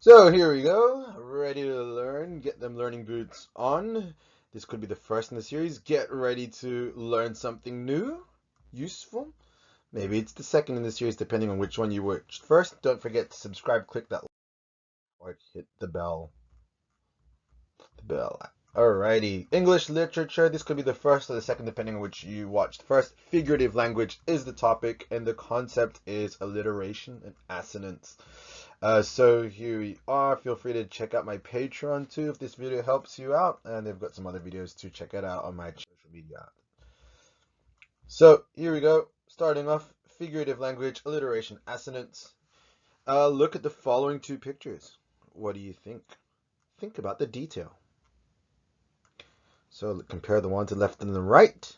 So here we go, ready to learn, get them learning boots on. This could be the first in the series. Get ready to learn something new, useful. Maybe it's the second in the series, depending on which one you watch first. Don't forget to subscribe, click that like, or hit the bell. Alrighty, English literature. This could be the first or the second, depending on which you watched first. Figurative language is the topic, and the concept is alliteration and assonance. So here we are. Feel free to check out my Patreon too if this video helps you out, and they've got some other videos to check it out on my social media. So here we go. Starting off, figurative language, alliteration, assonance. Look at the following two pictures. What do you think? Think about the detail. So compare the one to the left and the right.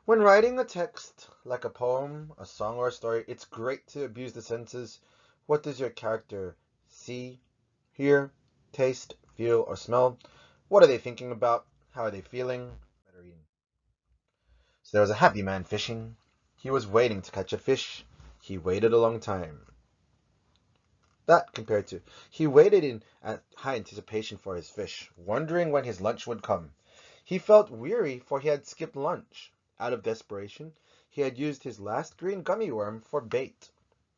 When writing a text, like a poem, a song, or a story, it's great to abuse the senses. What does your character see, hear, taste, feel, or smell? What are they thinking about? How are they feeling? So there was a happy man fishing. He was waiting to catch a fish. He waited a long time. That compared to, he waited in high anticipation for his fish, wondering when his lunch would come. He felt weary, for he had skipped lunch. Out of desperation, he had used his last green gummy worm for bait.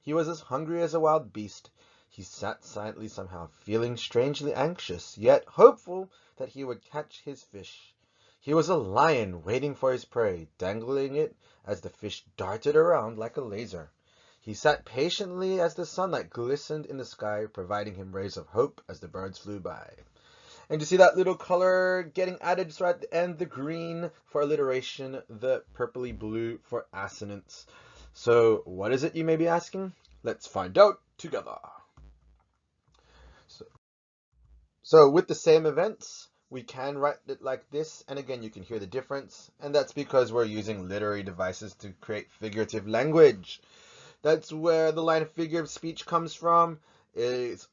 He was as hungry as a wild beast. He sat silently somehow, feeling strangely anxious, yet hopeful that he would catch his fish. He was a lion waiting for his prey, dangling it as the fish darted around like a laser. He sat patiently as the sunlight glistened in the sky, providing him rays of hope as the birds flew by. And you see that little color getting added just right at the end, the green for alliteration, the purpley blue for assonance. So what is it, you may be asking? Let's find out together. So with the same events, we can write it like this, and again you can hear the difference, and that's because we're using literary devices to create figurative language. That's where the line of figure of speech comes from.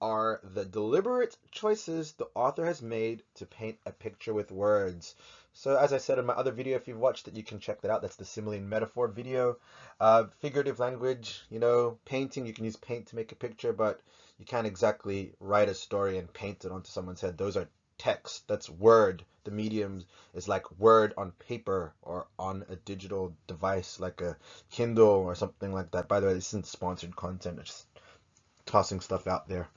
Are the deliberate choices the author has made to paint a picture with words. So as I said in my other video, if you've watched it, you can check that out. That's the simile and metaphor video. Figurative language, painting, you can use paint to make a picture, but you can't exactly write a story and paint it onto someone's head. Those are text. That's word. The medium is like word on paper or on a digital device like a Kindle or something like that. By the way, this isn't sponsored content. I'm just tossing stuff out there.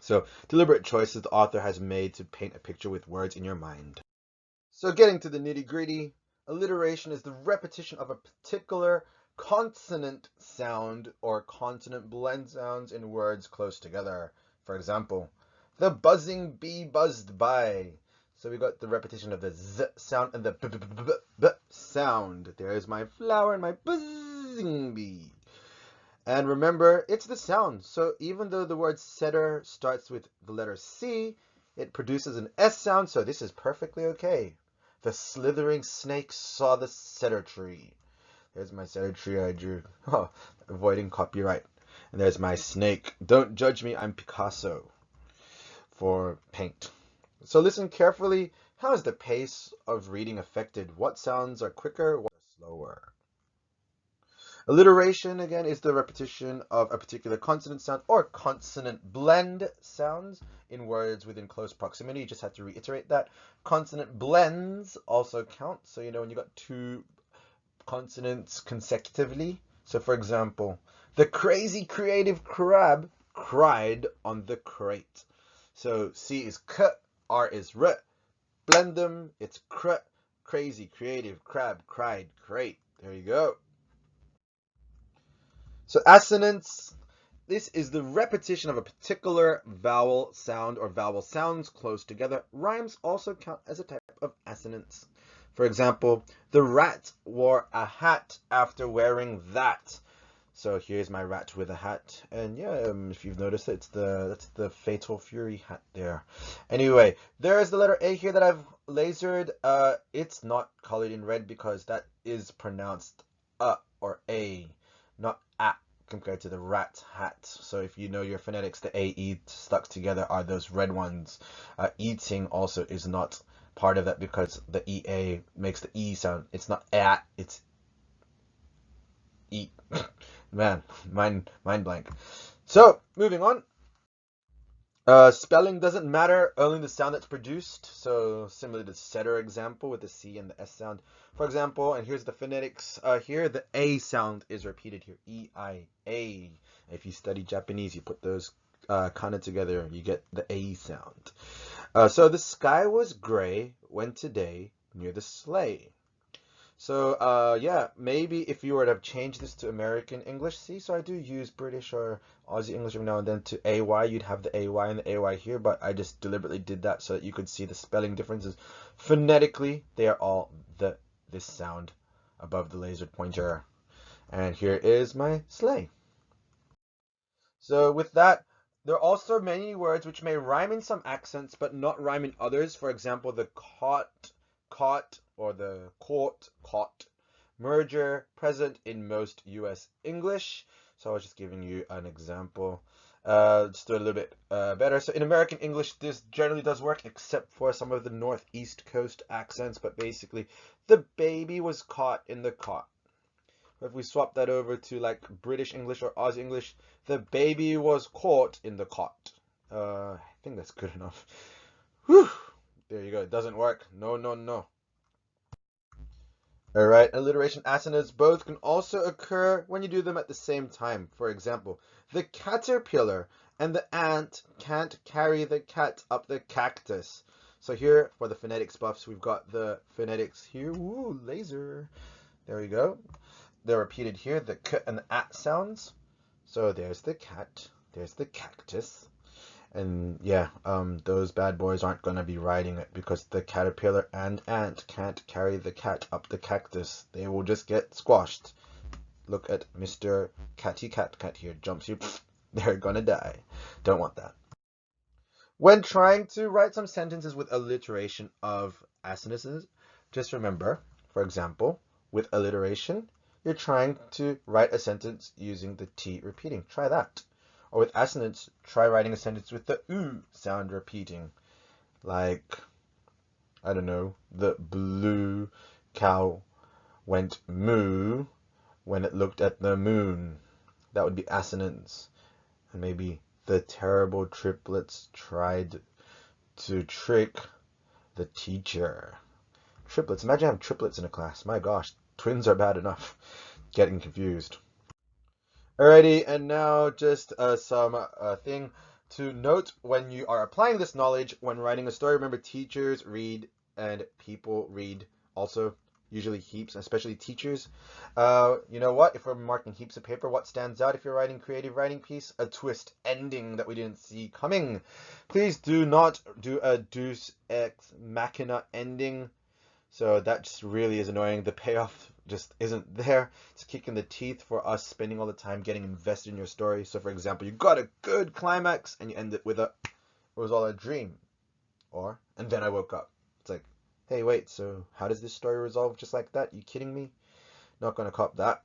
So deliberate choices the author has made to paint a picture with words in your mind. So getting to the nitty-gritty, alliteration is the repetition of a particular consonant sound or consonant blend sounds in words close together. For example, the buzzing bee buzzed by. So we got the repetition of the z sound and the b sound. There's my flower and my buzzing bee. And remember, it's the sound. So even though the word setter starts with the letter C, it produces an S sound, so this is perfectly okay. The slithering snake saw the cedar tree. There's my cedar tree I drew. Oh, avoiding copyright. And there's my snake. Don't judge me, I'm Picasso for paint. So listen carefully. How is the pace of reading affected? What sounds are quicker, what are slower? Alliteration, again, is the repetition of a particular consonant sound or consonant blend sounds in words within close proximity. You just have to reiterate that. Consonant blends also count. So, when you got two consonants consecutively. So, for example, the crazy creative crab cried on the crate. So, C is k, R is r. Blend them, it's cr, crazy creative crab cried crate. There you go. So assonance, this is the repetition of a particular vowel sound or vowel sounds close together. Rhymes also count as a type of assonance. For example, the rat wore a hat after wearing that. So here's my rat with a hat, and yeah, if you've noticed, that's the Fatal Fury hat there. Anyway, there's the letter A here that I've lasered. It's not colored in red because that is pronounced or a, not a, compared to the rat hat. So if you know your phonetics, the A, E stuck together are those red ones. Eating also is not part of that because the EA makes the E sound. It's not a, it's E. Man, mind blank. So moving on. Spelling doesn't matter, only the sound that's produced. So similar to the setter example with the C and the S sound. For example, and here's the phonetics. Here, the A sound is repeated here. E-I-A. If you study Japanese, you put those kind of together, and you get the A sound. So the sky was gray when today near the sleigh. So, yeah, maybe if you were to have changed this to American English, see, so I do use British or Aussie English every now and then to AY, you'd have the AY and the AY here, but I just deliberately did that so that you could see the spelling differences. Phonetically, they are all this sound above the laser pointer. And here is my sleigh. So with that, there are also many words which may rhyme in some accents, but not rhyme in others. For example, the caught, or the caught, merger present in most US English. So I was just giving you an example. Let's do it a little bit better. So in American English, this generally does work, except for some of the Northeast Coast accents. But basically, the baby was caught in the cot. If we swap that over to like British English or Aussie English, the baby was caught in the cot. I think that's good enough. Whew. There you go. It doesn't work. No, no, no. All right. Alliteration assonance both can also occur when you do them at the same time. For example, the caterpillar and the ant can't carry the cat up the cactus. So here, for the phonetics buffs, we've got the phonetics here. Woo, laser. There we go. They're repeated here, the k and the at sounds. So there's the cat, there's the cactus. And yeah, those bad boys aren't going to be riding it because the caterpillar and ant can't carry the cat up the cactus. They will just get squashed. Look at Mr. Catty Cat here. Jumps you. They're going to die. Don't want that. When trying to write some sentences with alliteration of assonances, just remember, for example, with alliteration, you're trying to write a sentence using the T repeating. Try that. Or with assonance, try writing a sentence with the oo sound repeating. Like, I don't know, the blue cow went moo when it looked at the moon. That would be assonance. And maybe the terrible triplets tried to trick the teacher. Triplets. Imagine having triplets in a class. My gosh, twins are bad enough. Getting confused. Alrighty, and now just some thing to note when you are applying this knowledge when writing a story. Remember, teachers read and people read also, usually heaps, especially teachers. You know what? If we're marking heaps of paper, what stands out if you're writing creative writing piece? A twist ending that we didn't see coming. Please do not do a deus ex machina ending. So that just really is annoying. The payoff just isn't there. It's a kick in the teeth for us spending all the time getting invested in your story. So for example, you got a good climax and you end it with a, it was all a dream. Or, and then I woke up. It's like, hey, wait, so how does this story resolve just like that? You kidding me? Not gonna cop that.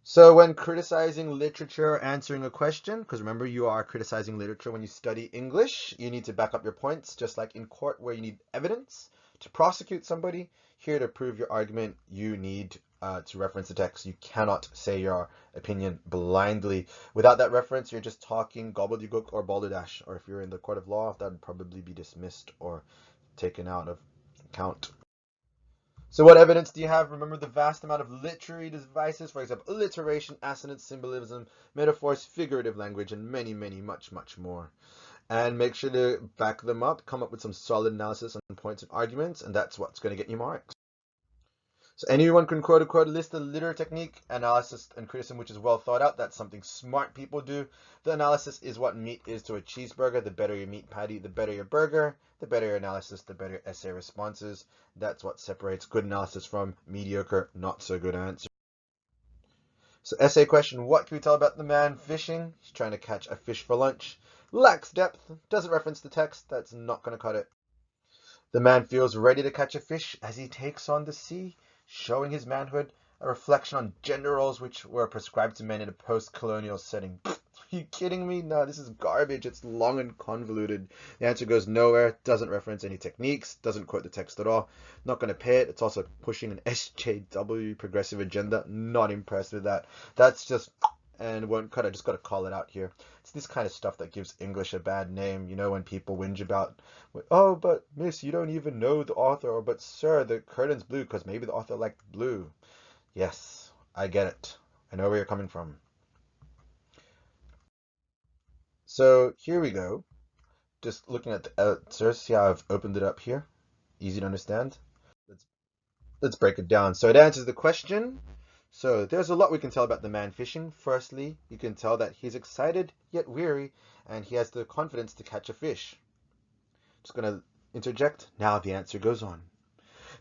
So when criticizing literature or answering a question, because remember you are criticizing literature when you study English, you need to back up your points, just like in court where you need evidence to prosecute somebody. Here to prove your argument, you need to reference the text. You cannot say your opinion blindly. Without that reference, you're just talking gobbledygook or balderdash. Or if you're in the court of law, that would probably be dismissed or taken out of account. So what evidence do you have? Remember the vast amount of literary devices, for example, alliteration, assonance, symbolism, metaphors, figurative language, and many, many, much, much more. And make sure to back them up, come up with some solid analysis on points and arguments, and that's what's going to get you marks. So anyone can quote unquote list the literary technique, analysis, and criticism, which is well thought out. That's something smart people do. The analysis is what meat is to a cheeseburger. The better your meat patty, the better your burger. The better your analysis, the better your essay responses. That's what separates good analysis from mediocre, not so good answers. So essay question, what can we tell about the man fishing? He's trying to catch a fish for lunch. Lacks depth, doesn't reference the text. That's not going to cut it. The man feels ready to catch a fish as he takes on the sea, showing his manhood, a reflection on gender roles which were prescribed to men in a post-colonial setting. Are you kidding me? No, this is garbage. It's long and convoluted. The answer goes nowhere, doesn't reference any techniques, doesn't quote the text at all. Not going to pay it. It's also pushing an SJW progressive agenda. Not impressed with that. That's just and won't cut. I just got to call it out here. It's this kind of stuff that gives English a bad name. You know, when people whinge about, oh, but miss, you don't even know the author, or but sir, the curtain's blue because maybe the author liked blue. Yes, I get it. I know where you're coming from. So here we go. Just looking at the answer, see how I've opened it up here. Easy to understand. Let's let's break it down. So it answers the question. So there's a lot we can tell about the man fishing. Firstly, you can tell that he's excited yet weary, and he has the confidence to catch a fish. Just gonna interject. Now the answer goes on.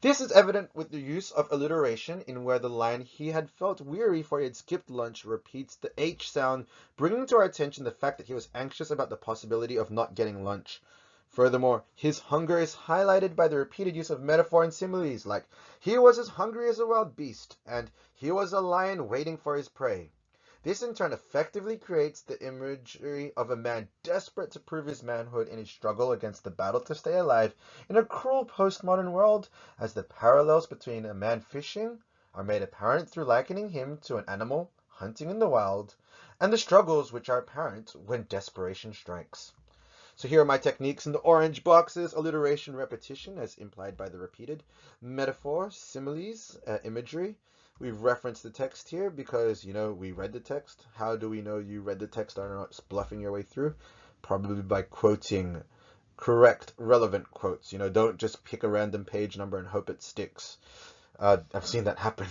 This is evident with the use of alliteration in where the line "he had felt weary for he had skipped lunch" repeats the H sound, bringing to our attention the fact that he was anxious about the possibility of not getting lunch. Furthermore, his hunger is highlighted by the repeated use of metaphor and similes like "he was as hungry as a wild beast" and "he was a lion waiting for his prey." This in turn effectively creates the imagery of a man desperate to prove his manhood in his struggle against the battle to stay alive in a cruel postmodern world, as the parallels between a man fishing are made apparent through likening him to an animal hunting in the wild, and the struggles which are apparent when desperation strikes. So here are my techniques in the orange boxes: alliteration, repetition, as implied by the repeated, metaphor, similes, imagery. We've referenced the text here because, you know, we read the text. How do we know you read the text or not bluffing your way through? Probably by quoting correct, relevant quotes. You know, don't just pick a random page number and hope it sticks. I've seen that happen.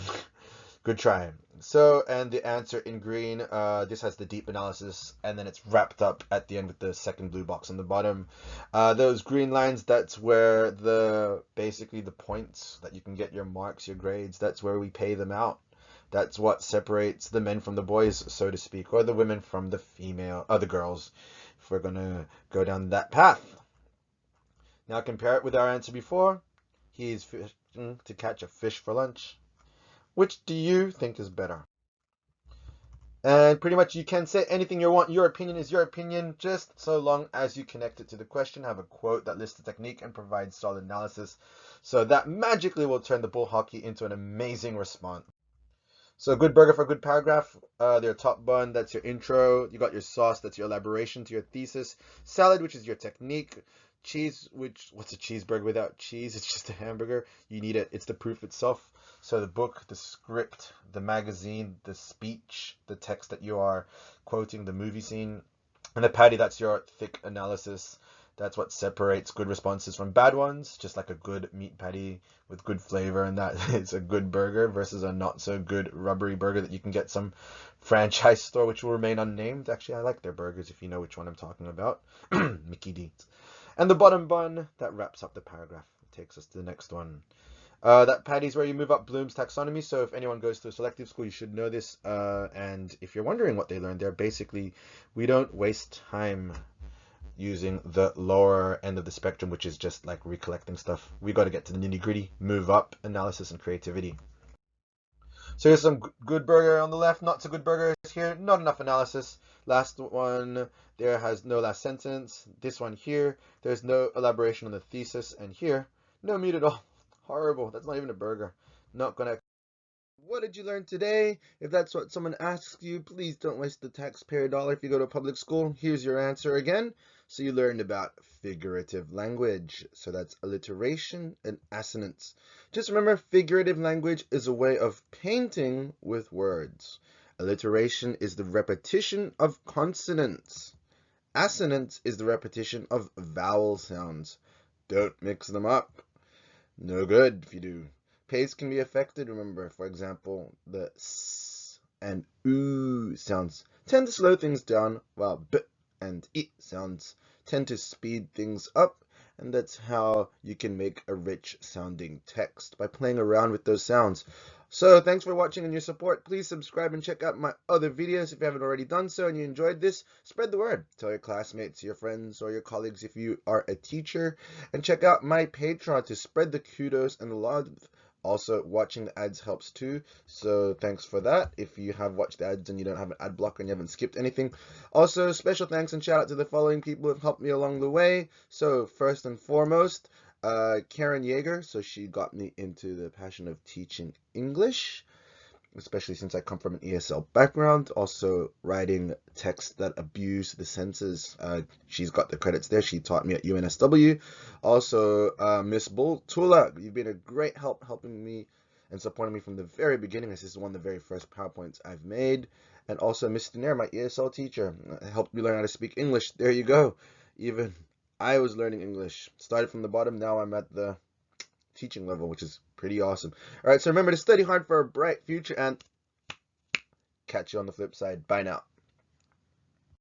Good try. So, and the answer in green, this has the deep analysis, and then it's wrapped up at the end with the second blue box on the bottom. Those green lines, that's where basically the points that you can get your marks, your grades, that's where we pay them out. That's what separates the men from the boys, so to speak, or the women from the girls, if we're gonna go down that path. Now compare it with our answer before. He's fishing to catch a fish for lunch. Which do you think is better? And pretty much you can say anything you want. Your opinion is your opinion, just so long as you connect it to the question, have a quote that lists the technique and provides solid analysis. So that magically will turn the bull hockey into an amazing response. So good burger for good paragraph. Their top bun, that's your intro. You got your sauce, that's your elaboration to your thesis. Salad, which is your technique. Cheese, what's a cheeseburger without cheese? It's just a hamburger. You need it. It's the proof itself. So the book, the script, the magazine, the speech, the text that you are quoting, the movie scene. And the patty, that's your thick analysis. That's what separates good responses from bad ones, just like a good meat patty with good flavor, and that is a good burger versus a not so good rubbery burger that you can get some franchise store, which will remain unnamed. Actually, I like their burgers if you know which one I'm talking about. Mickey D's. And the bottom bun, that wraps up the paragraph. It takes us to the next one. That patty's where you move up Bloom's taxonomy. So if anyone goes to a selective school, you should know this. And if you're wondering what they learned there, basically, we don't waste time using the lower end of the spectrum, which is just like recollecting stuff. We got to get to the nitty gritty, move up, analysis and creativity. So here's some good burger on the left, not so good burgers here, not enough analysis. Last one there has no last sentence. This one here, there's no elaboration on the thesis, and here, no meat at all. Horrible. That's not even a burger. Not gonna. What did you learn today? If that's what someone asks you, please don't waste the taxpayer dollar if you go to a public school. Here's your answer again. So you learned about figurative language. So that's alliteration and assonance. Just remember, figurative language is a way of painting with words. Alliteration is the repetition of consonants. Assonance is the repetition of vowel sounds. Don't mix them up. No good if you do. Pace can be affected. Remember, for example, the s and oo sounds tend to slow things down, while b and I sounds tend to speed things up, and that's how you can make a rich sounding text, by playing around with those sounds. So thanks for watching and your support. Please subscribe and check out my other videos if you haven't already done so and you enjoyed this. Spread the word. Tell your classmates, your friends, or your colleagues if you are a teacher. And check out my Patreon to spread the kudos and the love. Also, watching the ads helps too, so thanks for that. If you have watched the ads and you don't have an ad blocker and you haven't skipped anything. Also, special thanks and shout out to the following people who have helped me along the way. So first and foremost, Karen Yeager, so she got me into the passion of teaching English. especially since I come from an ESL background, also writing texts that abuse the senses. She's got the credits there. She taught me at UNSW. Also, Miss Bull Tula, you've been a great help helping me and supporting me from the very beginning. This is one of the very first PowerPoints I've made. And also Mr. Nair, my ESL teacher, helped me learn how to speak English. There you go. Even I was learning English. Started from the bottom, now I'm at the teaching level, which is pretty awesome. All right, so remember to study hard for a bright future, and catch you on the flip side. Bye now.